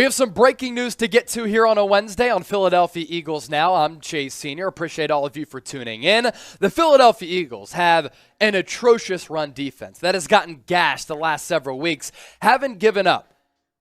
We have some breaking news to get to here on a Wednesday on Philadelphia Eagles Now. I'm Chase Sr. Appreciate all of you for tuning in. The Philadelphia Eagles have an atrocious run defense that has gotten gashed the last several weeks, haven't given up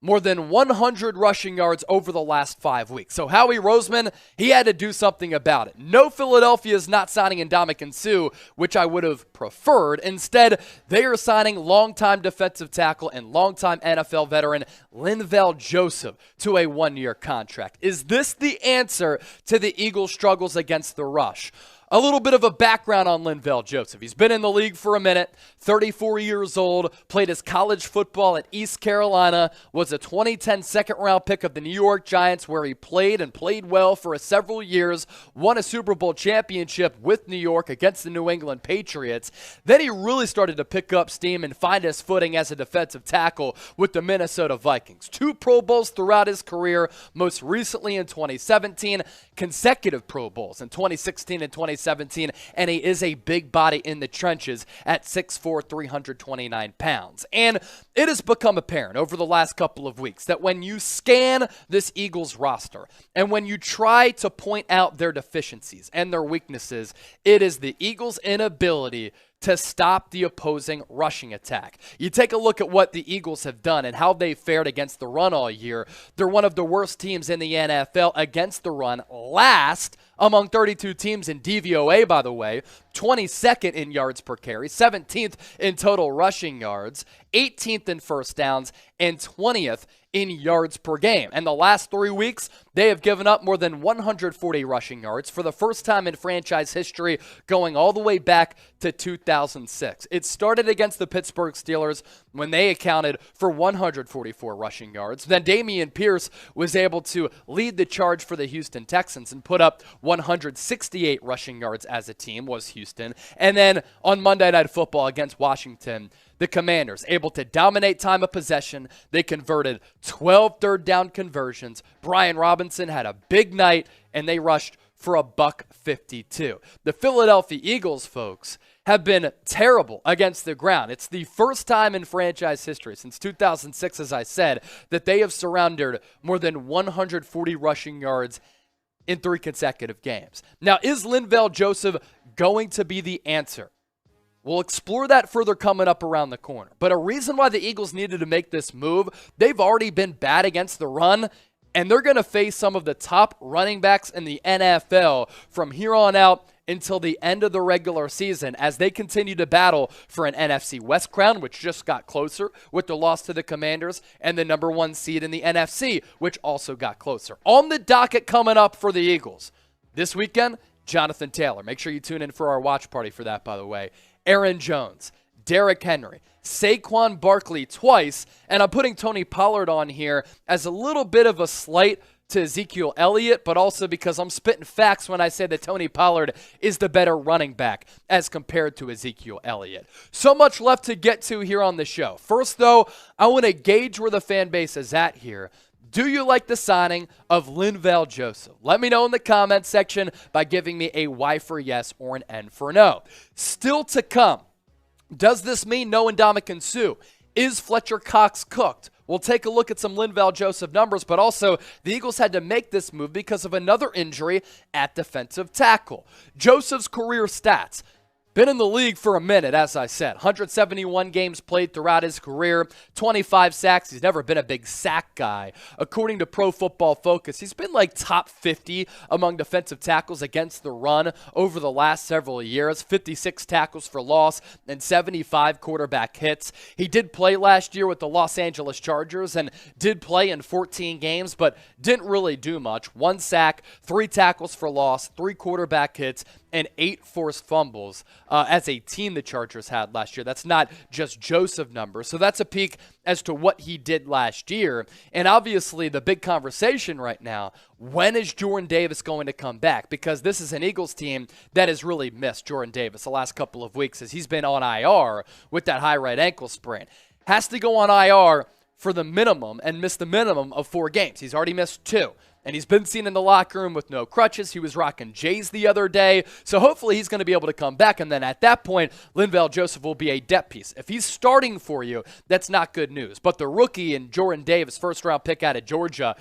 more than 100 rushing yards over the last 5 weeks. So Howie Roseman, he had to do something about it. No, Philadelphia is not signing Ndamukong Suh, which I would have preferred. Instead, they are signing longtime defensive tackle and longtime NFL veteran Linval Joseph to a one-year contract. Is this the answer to the Eagles' struggles against the rush? A little bit of a background on Linval Joseph. He's been in the league for a minute, 34 years old, played his college football at East Carolina, was a 2010 second-round pick of the New York Giants where he played and played well for several years, won a Super Bowl championship with New York against the New England Patriots. Then he really started to pick up steam and find his footing as a defensive tackle with the Minnesota Vikings. 2 Pro Bowls throughout his career, most recently in 2017, consecutive Pro Bowls in 2016 and 2017, and he is a big body in the trenches at 6'4", 329 pounds. And it has become apparent over the last couple of weeks that when you scan this Eagles roster and when you try to point out their deficiencies and their weaknesses, it is the Eagles' inability to stop the opposing rushing attack. You take a look at what the Eagles have done and how they fared against the run all year. They're one of the worst teams in the NFL against the run, last among 32 teams in DVOA, by the way, 22nd in yards per carry, 17th in total rushing yards, 18th in first downs, and 20th in yards per game. And the last 3 weeks, they have given up more than 140 rushing yards for the first time in franchise history, going all the way back to 2006. It started against the Pittsburgh Steelers when they accounted for 144 rushing yards. Then Dameon Pierce was able to lead the charge for the Houston Texans and put up 168 rushing yards as a team, was Houston. And then on Monday Night Football against Washington, the Commanders able to dominate time of possession. They converted 12 third down conversions. Brian Robinson had a big night, and they rushed for $152. The Philadelphia Eagles, folks, have been terrible against the ground. It's the first time in franchise history since 2006, as I said, that they have surrendered more than 140 rushing yards in 3 consecutive games. Now, is Linval Joseph going to be the answer? We'll explore that further coming up around the corner. But a reason why the Eagles needed to make this move, they've already been bad against the run, and they're going to face some of the top running backs in the NFL from here on out until the end of the regular season as they continue to battle for an NFC West crown, which just got closer with the loss to the Commanders, and the number 1 seed in the NFC, which also got closer. On the docket coming up for the Eagles this weekend, Jonathan Taylor. Make sure you tune in for our watch party for that, by the way. Aaron Jones, Derrick Henry, Saquon Barkley twice, and I'm putting Tony Pollard on here as a little bit of a slight to Ezekiel Elliott, but also because I'm spitting facts when I say that Tony Pollard is the better running back as compared to Ezekiel Elliott. So much left to get to here on the show. First, though, I want to gauge where the fan base is at here. Do you like the signing of Linval Joseph? Let me know in the comments section by giving me a Y for yes or an N for no. Still to come, does this mean no Ndamukong Suh? Is Fletcher Cox cooked? We'll take a look at some Linval Joseph numbers, but also the Eagles had to make this move because of another injury at defensive tackle. Joseph's career stats. Been in the league for a minute, as I said. 171 games played throughout his career, 25 sacks. He's never been a big sack guy. According to Pro Football Focus, he's been like top 50 among defensive tackles against the run over the last several years. 56 tackles for loss and 75 quarterback hits. He did play last year with the Los Angeles Chargers and did play in 14 games, but didn't really do much. 1 sack, 3 tackles for loss, 3 quarterback hits, and 8 forced fumbles as a team the Chargers had last year. That's not just Joseph numbers. So that's a peek as to what he did last year. And obviously the big conversation right now, when is Jordan Davis going to come back? Because this is an Eagles team that has really missed Jordan Davis the last couple of weeks as he's been on IR with that high right ankle sprain. Has to go on IR for the minimum and miss the minimum of 4 games. He's already missed 2. And he's been seen in the locker room with no crutches. He was rocking J's the other day. So hopefully he's going to be able to come back. And then at that point, Linval Joseph will be a depth piece. If he's starting for you, that's not good news. But the rookie and Jordan Davis, first-round pick out of Georgia,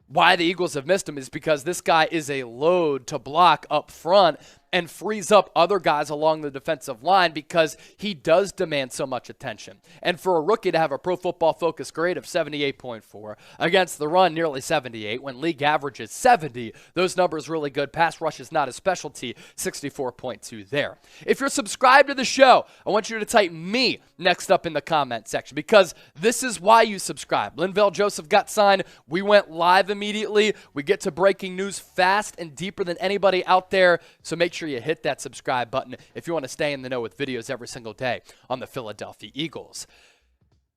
why the Eagles have missed him is because this guy is a load to block up front and frees up other guys along the defensive line because he does demand so much attention. And for a rookie to have a Pro Football Focus grade of 78.4 against the run, nearly 78, when league average is 70, those numbers really good. Pass rush is not his specialty, 64.2 there. If you're subscribed to the show, I want you to type me next up in the comment section because this is why you subscribe. Linval Joseph got signed. We went live immediately. We get to breaking news fast and deeper than anybody out there, so make sure you hit that subscribe button if you want to stay in the know with videos every single day on the Philadelphia Eagles.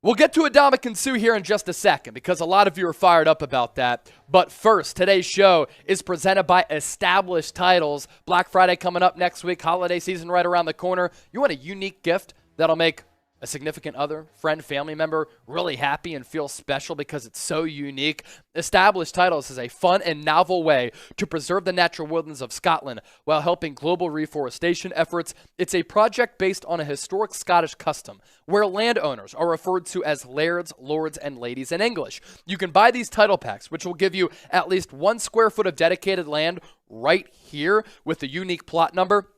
We'll get to Ndamukong Suh here in just a second because a lot of you are fired up about that. But first, today's show is presented by Established Titles. Black Friday coming up next week, holiday season right around the corner. You want a unique gift that'll make a significant other, friend, family member really happy and feel special because it's so unique? Established Titles is a fun and novel way to preserve the natural woodlands of Scotland while helping global reforestation efforts. It's a project based on a historic Scottish custom where landowners are referred to as lairds, lords, and ladies in English. You can buy these title packs, which will give you at least 1 square foot of dedicated land right here with the unique plot number.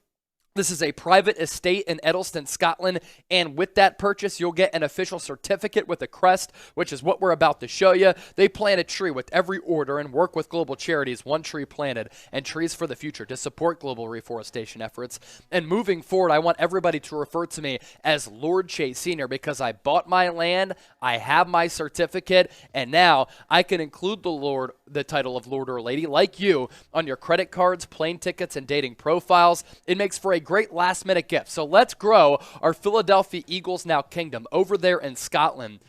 This is a private estate in Edelston, Scotland, and with that purchase, you'll get an official certificate with a crest, which is what we're about to show you. They plant a tree with every order and work with global charities, One Tree Planted, and Trees for the Future to support global reforestation efforts. And moving forward, I want everybody to refer to me as Lord Chase Sr. because I bought my land, I have my certificate, and now I can include the title of Lord or Lady, like you, on your credit cards, plane tickets, and dating profiles. It makes for a great last-minute gift. So let's grow our Philadelphia Eagles Now Kingdom over there in Scotland.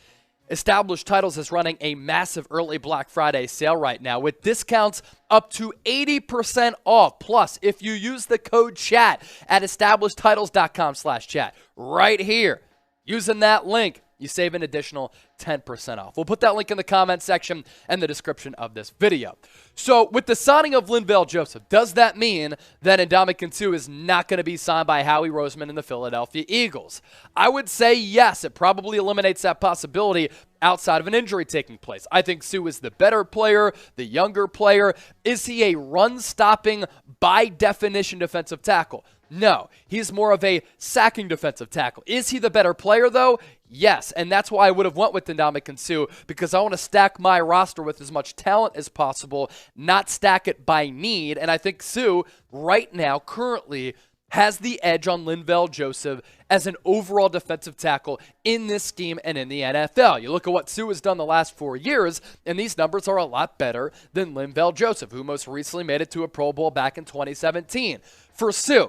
Established Titles is running a massive early Black Friday sale right now with discounts up to 80% off. Plus, if you use the code CHAT at establishedtitles.com/chat right here, using that link, you save an additional 10% off. We'll put that link in the comment section and the description of this video. So with the signing of Linval Joseph, does that mean that Ndamukong Suh is not going to be signed by Howie Roseman and the Philadelphia Eagles? I would say yes. It probably eliminates that possibility outside of an injury taking place. I think Suh is the better player, the younger player. Is he a run-stopping, by definition, defensive tackle? No, he's more of a sacking defensive tackle. Is he the better player, though? Yes, and that's why I would have went with Ndamukong Suh, because I want to stack my roster with as much talent as possible, not stack it by need. And I think Suh, right now, currently, has the edge on Linval Joseph as an overall defensive tackle in this scheme and in the NFL. You look at what Suh has done the last 4 years, and these numbers are a lot better than Linval Joseph, who most recently made it to a Pro Bowl back in 2017. For Suh,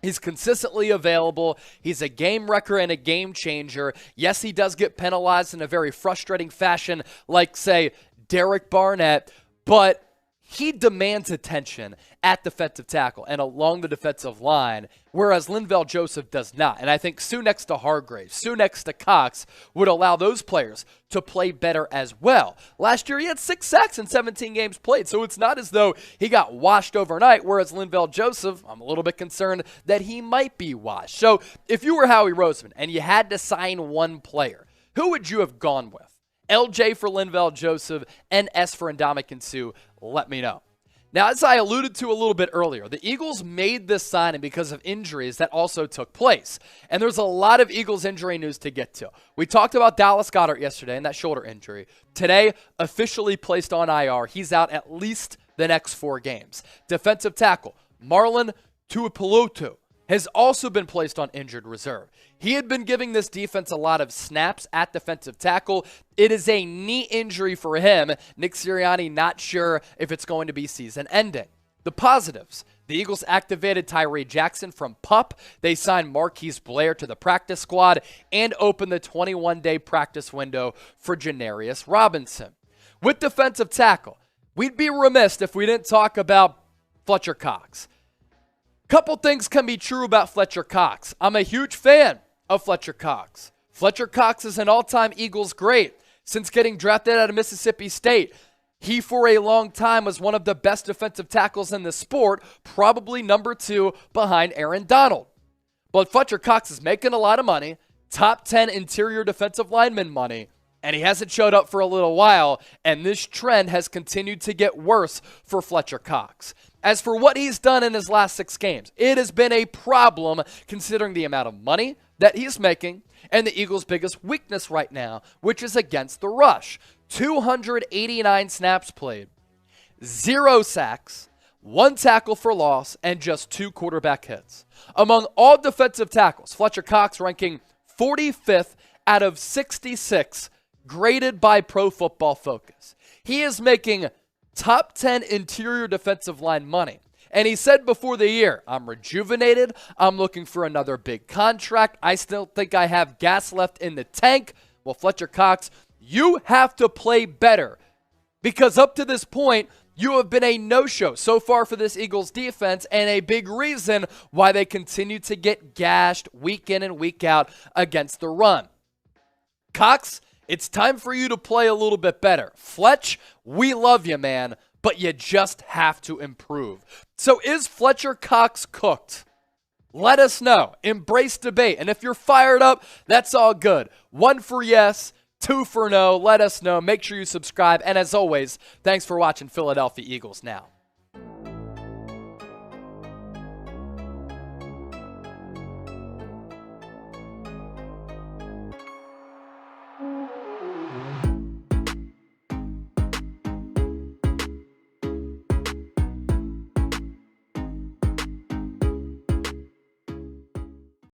he's consistently available. He's a game wrecker and a game changer. Yes, he does get penalized in a very frustrating fashion, like, say, Derek Barnett, but he demands attention at defensive tackle and along the defensive line, whereas Linval Joseph does not. And I think Suh next to Hargraves, Suh next to Cox would allow those players to play better as well. Last year, he had 6 sacks in 17 games played, so it's not as though he got washed overnight, whereas Linval Joseph, I'm a little bit concerned that he might be washed. So if you were Howie Roseman and you had to sign one player, who would you have gone with? LJ for Linval Joseph and S for Ndamukong Suh? Let me know. Now, as I alluded to a little bit earlier, the Eagles made this signing because of injuries that also took place. And there's a lot of Eagles injury news to get to. We talked about Dallas Goedert yesterday and that shoulder injury. Today, officially placed on IR. He's out at least the next 4 games. Defensive tackle Marlon Tuipulotu has also been placed on injured reserve. He had been giving this defense a lot of snaps at defensive tackle. It is a knee injury for him. Nick Sirianni not sure if it's going to be season ending. The positives: the Eagles activated Tyree Jackson from PUP. They signed Marquise Blair to the practice squad and opened the 21-day practice window for Janarius Robinson. With defensive tackle, we'd be remiss if we didn't talk about Fletcher Cox. Couple things can be true about Fletcher Cox. I'm a huge fan of Fletcher Cox. Fletcher Cox is an all-time Eagles great. Since getting drafted out of Mississippi State, He, for a long time, was one of the best defensive tackles in the sport, probably number 2 behind Aaron Donald. But Fletcher Cox is making a lot of money, top 10 interior defensive lineman money, and he hasn't showed up for a little while, and this trend has continued to get worse for Fletcher Cox. As for what he's done in his last 6 games, it has been a problem considering the amount of money that he's making and the Eagles' biggest weakness right now, which is against the rush. 289 snaps played, 0 sacks, 1 tackle for loss, and just 2 quarterback hits. Among all defensive tackles, Fletcher Cox ranking 45th out of 66 graded by Pro Football Focus. He is making top 10 interior defensive line money. And he said before the year, I'm rejuvenated. I'm looking for another big contract. I still think I have gas left in the tank. Well, Fletcher Cox, you have to play better because up to this point, you have been a no-show so far for this Eagles defense and a big reason why they continue to get gashed week in and week out against the run. Cox, it's time for you to play a little bit better. Fletch, we love you, man, but you just have to improve. So is Fletcher Cox cooked? Let us know. Embrace debate. And if you're fired up, that's all good. 1 for yes, 2 for no. Let us know. Make sure you subscribe. And as always, thanks for watching Philadelphia Eagles Now.